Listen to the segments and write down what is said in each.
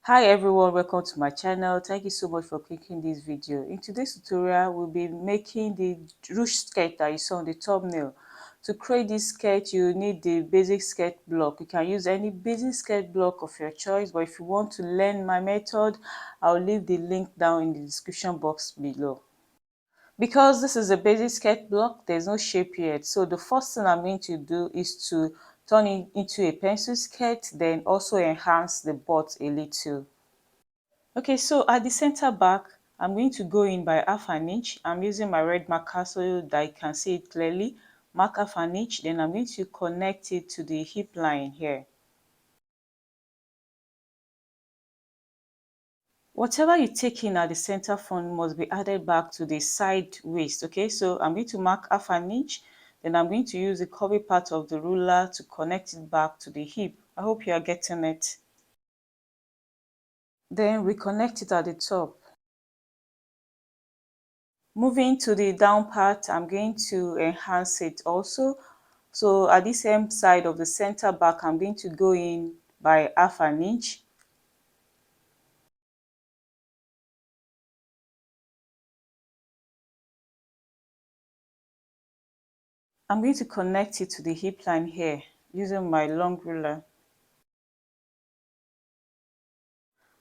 Hi everyone, welcome to my channel. Thank you so much for clicking this video. In today's tutorial, we'll be making the ruched skirt that you saw on the thumbnail. To create this skirt, you need the basic skirt block. You can use any basic skirt block of your choice, but if you want to learn my method, I'll leave the link down in the description box below. Because this is a basic skirt block, there's no shape yet. So the first thing I'm going to do is to turn it into a pencil skirt, then also enhance the butt a little. Okay, so at the center back, I'm going to go in by half an inch. I'm using my red marker so that you can see it clearly. Mark half an inch, then I'm going to connect it to the hip line here. Whatever you take in at the center front must be added back to the side waist. Okay, so I'm going to mark half an inch, then I'm going to use the curvy part of the ruler to connect it back to the hip. I hope you are getting it. Then reconnect it at the top. Moving to the down part, I'm going to enhance it also. So at this same side of the center back, I'm going to go in by half an inch. I'm going to connect it to the hip line here using my long ruler.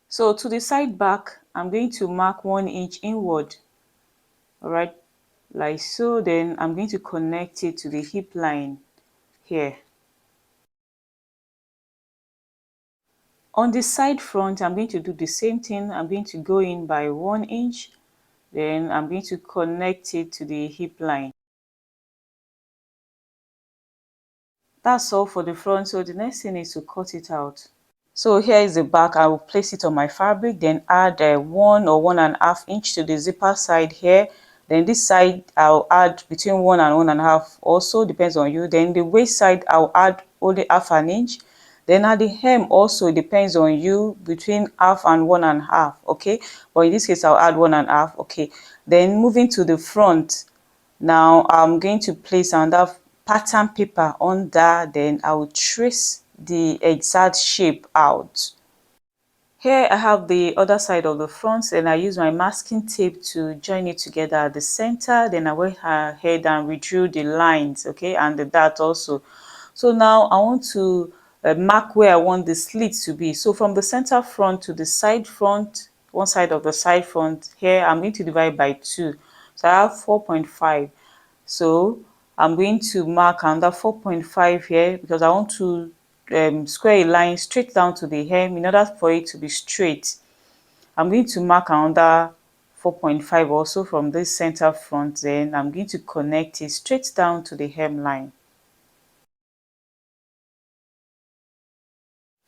So to the side back, I'm going to mark 1 inch inward. All right, like so. Then I'm going to connect it to the hip line here. On the side front, I'm going to do the same thing. I'm going to go in by 1 inch. Then I'm going to connect it to the hip line. That's all for the front. So the next thing is to cut it out. So here is the back. I will place it on my fabric, then add 1 or 1.5 inch to the zipper side here. Then this side I'll add between 1 and 1.5, also depends on you. Then the waist side I'll add only half an inch. Then at the hem also depends on you, between half and 1.5. Okay, but in this case I'll add 1.5. Okay, then moving to the front, now I'm going to place another pattern paper under, then I will trace the exact shape out. Here I have the other side of the front, and I use my masking tape to join it together at the center. Then I went ahead and redrew the lines, okay, and the dart also. So now I want to mark where I want the slit to be. So from the center front to the side front, one side of the side front, here I'm going to divide by 2. So I have 4.5. So I'm going to mark another 4.5 here because I want to square a line straight down to the hem in order for it to be straight. I'm going to mark another 4.5 also from this center front. Then I'm going to connect it straight down to the hemline.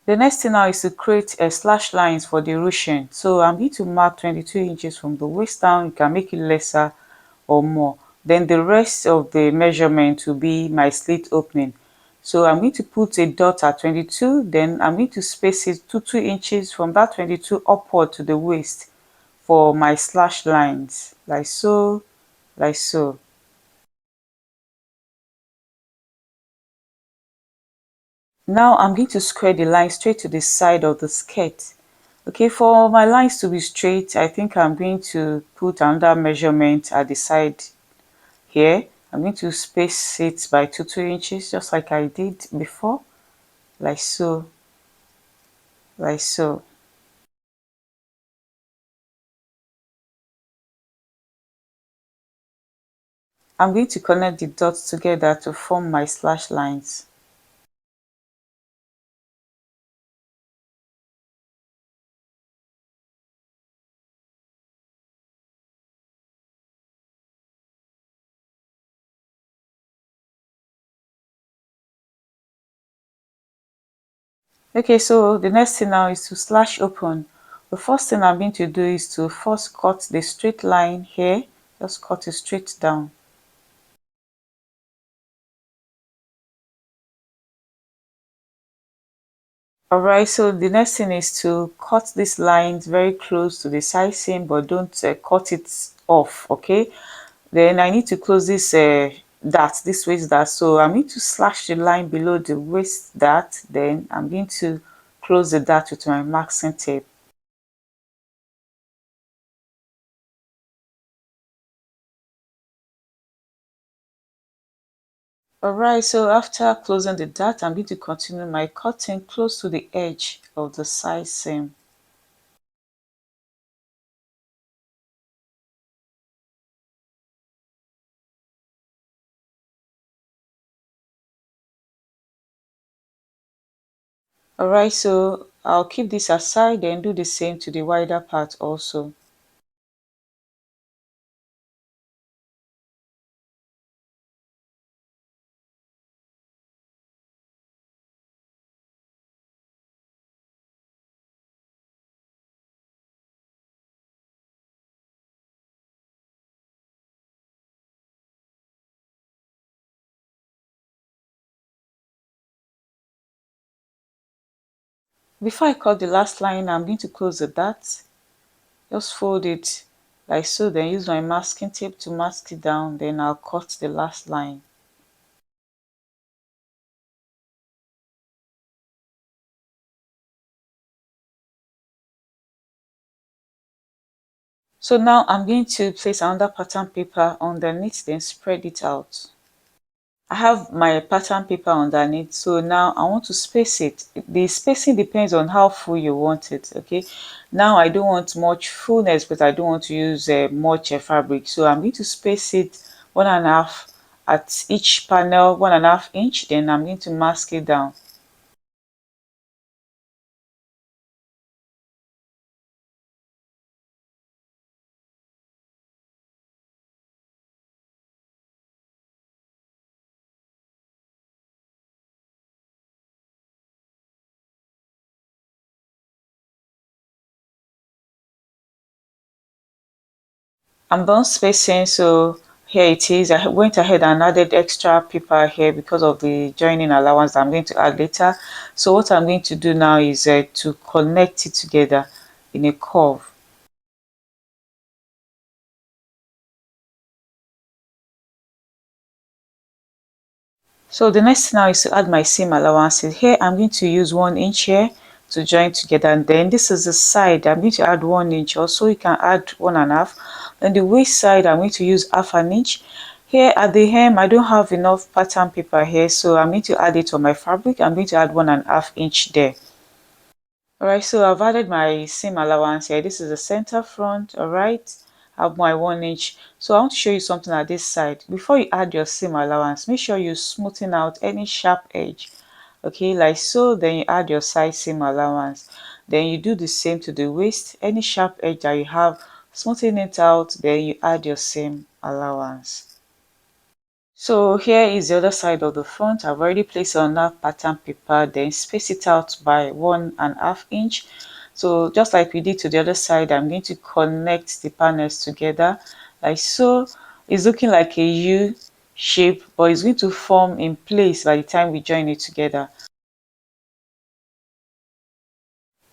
The next thing now is to create a slash lines for the ruching. So I'm going to mark 22 inches from the waist down. You can make it lesser or more. Then the rest of the measurement will be my slit opening. So I'm going to put a dot at 22. Then I'm going to space it to 2 inches from that 22 upward to the waist for my slash lines, like so, like so. Now I'm going to square the line straight to the side of the skirt. Okay, for my lines to be straight, I think I'm going to put another measurement at the side here. I'm going to space it by 2 inches, just like I did before, like so, like so. I'm going to connect the dots together to form my slash lines. Okay, so the next thing now is to slash open. The first thing I'm going to do is to first cut the straight line here. Just cut it straight down. Alright, so the next thing is to cut these lines very close to the side seam, but don't cut it off, okay? Then I need to close this dart, this waist dart. So I'm going to slash the line below the waist dart. Then I'm going to close the dart with my masking tape. Alright, so after closing the dart, I'm going to continue my cutting close to the edge of the side seam. Alright, so I'll keep this aside and do the same to the wider part also. Before I cut the last line, I'm going to close the dart. Just fold it like so, then use my masking tape to mask it down, then I'll cut the last line. So now I'm going to place another pattern paper underneath, then spread it out. I have my pattern paper underneath, so now I want to space it. The spacing depends on how full you want it. Okay, now I don't want much fullness, but I don't want to use much fabric, so I'm going to space it 1.5 at each panel, 1.5 inch, then I'm going to mask it down. I'm done spacing, so here it is. I went ahead and added extra paper here because of the joining allowance that I'm going to add later. So what I'm going to do now is to connect it together in a curve. So the next thing now is to add my seam allowances. Here I'm going to use 1 inch here to join together, and then this is the side. I'm going to add 1 inch, also you can add 1.5. Then the waist side I'm going to use 1/2 inch. Here at the hem I don't have enough pattern paper here, so I'm going to add it on my fabric. I'm going to add 1.5 inch there. Alright, so I've added my seam allowance here. This is the center front. Alright, I have my 1 inch. So I want to show you something at this side. Before you add your seam allowance, make sure you smoothen out any sharp edge. Okay, like so. Then you add your side seam allowance. Then you do the same to the waist. Any sharp edge that you have, smoothen it out. Then you add your seam allowance. So here is the other side of the front. I've already placed on that pattern paper, then space it out by 1.5 inch. So just like we did to the other side, I'm going to connect the panels together like so. It's looking like a U shape, but it's going to form in place by the time we join it together.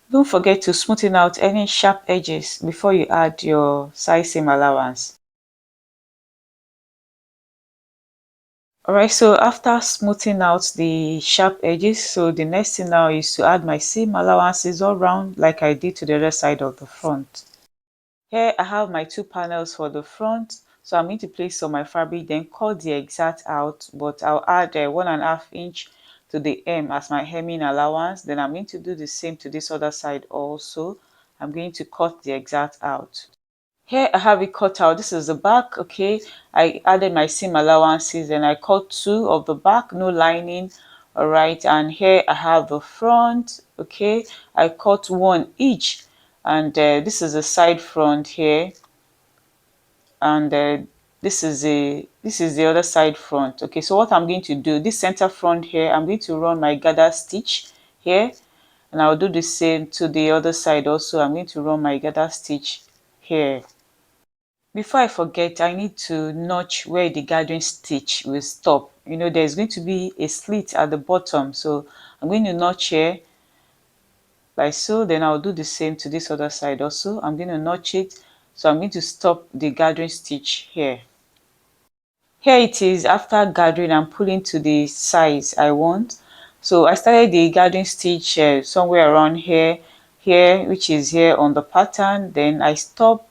Don't forget to smoothen out any sharp edges before you add your side seam allowance. Alright, so after smoothing out the sharp edges, so the next thing now is to add my seam allowances all round like I did to the other side of the front. Here I have my 2 panels for the front, so I'm going to place on my fabric, then cut the exact out, but I'll add 1.5 inch to the hem as my hemming allowance. Then I'm going to do the same to this other side also. I'm going to cut the exact out. Here I have it cut out. This is the back. Okay, I added my seam allowances and I cut 2 of the back, no lining. All right, and here I have the front. Okay, I cut 1 each, and this is the side front here, and this is the other side front. Okay, so what I'm going to do, this center front here, I'm going to run my gather stitch here, and I'll do the same to the other side also. I'm going to run my gather stitch here. Before I forget, I need to notch where the gathering stitch will stop. You know, there's going to be a slit at the bottom, so I'm going to notch here like so. Then I'll do the same to this other side also. I'm going to notch it, so I'm going to stop the gathering stitch here. Here it is after gathering and pulling to the size I want. So I started the gathering stitch somewhere around here, which is here on the pattern. Then I stop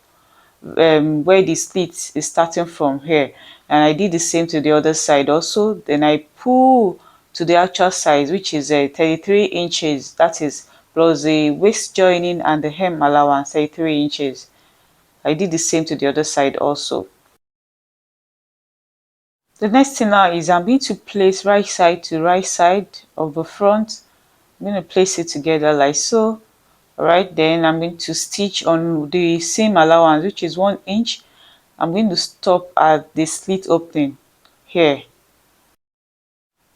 where the slit is starting from here, and I did the same to the other side also. Then I pull to the actual size, which is 33 inches, that is plus the waist joining and the hem allowance, 33 inches. I did the same to the other side also. The next thing now is I'm going to place right side to right side of the front. I'm going to place it together like so. Alright, then I'm going to stitch on the seam allowance, which is 1 inch. I'm going to stop at the slit opening here.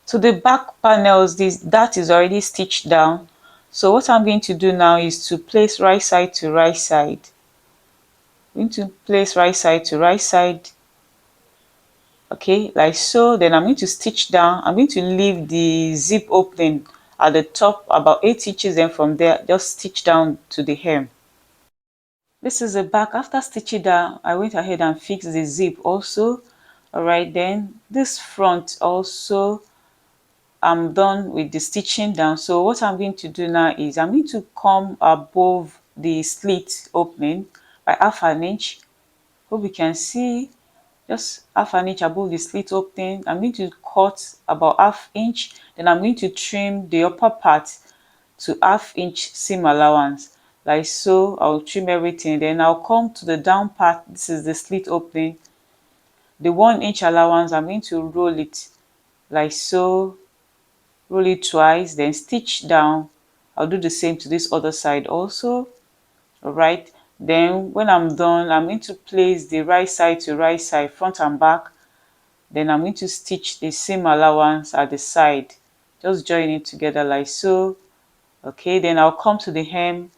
So the back panels, that is already stitched down. So what I'm going to do now is to place right side to right side. I'm going to place right side to right side, okay, like so. Then I'm going to stitch down. I'm going to leave the zip opening at the top about 8 inches, and from there just stitch down to the hem. This is the back. After stitching down, I went ahead and fixed the zip also. Alright, then this front also, I'm done with the stitching down. So what I'm going to do now is I'm going to come above the slit opening by half an inch. Hope you can see, just half an inch above the slit opening. I'm going to cut about half inch, then I'm going to trim the upper part to half-inch seam allowance like so. I'll trim everything, then I'll come to the down part. This is the slit opening, the 1 inch allowance. I'm going to roll it like so, roll it twice, then stitch down. I'll do the same to this other side also. All right, then when I'm done, I'm going to place the right side to right side, front and back. Then I'm going to stitch the seam allowance at the side, just join it together like so. Okay, then I'll come to the hem.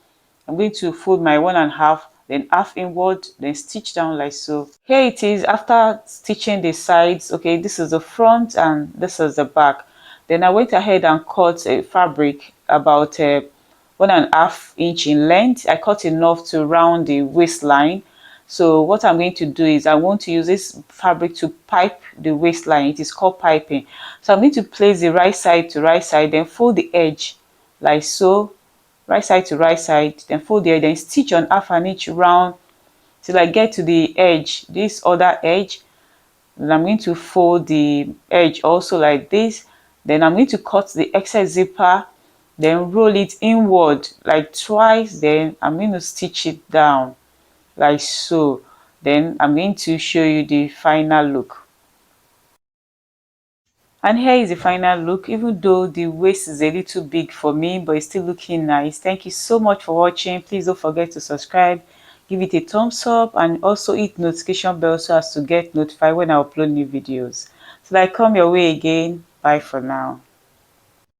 I'm going to fold my 1.5, then half inward, then stitch down like so. Here it is after stitching the sides. Okay, this is the front and this is the back. Then I went ahead and cut a fabric about 1.5 inch in length. I cut enough to round the waistline. So what I'm going to do is I want to use this fabric to pipe the waistline. It is called piping. So I'm going to place the right side to right side, then fold the edge like so, right side to right side, then fold the edge, then stitch on half an inch round till I get to the edge, this other edge. Then I'm going to fold the edge also like this. Then I'm going to cut the excess zipper, then roll it inward like twice. Then I'm going to stitch it down like so. Then I'm going to show you the final look. And here is the final look. Even though the waist is a little big for me, but it's still looking nice. Thank you so much for watching. Please don't forget to subscribe, give it a thumbs up, and also hit notification bell so as to get notified when I upload new videos. So I come your way again. Bye for now.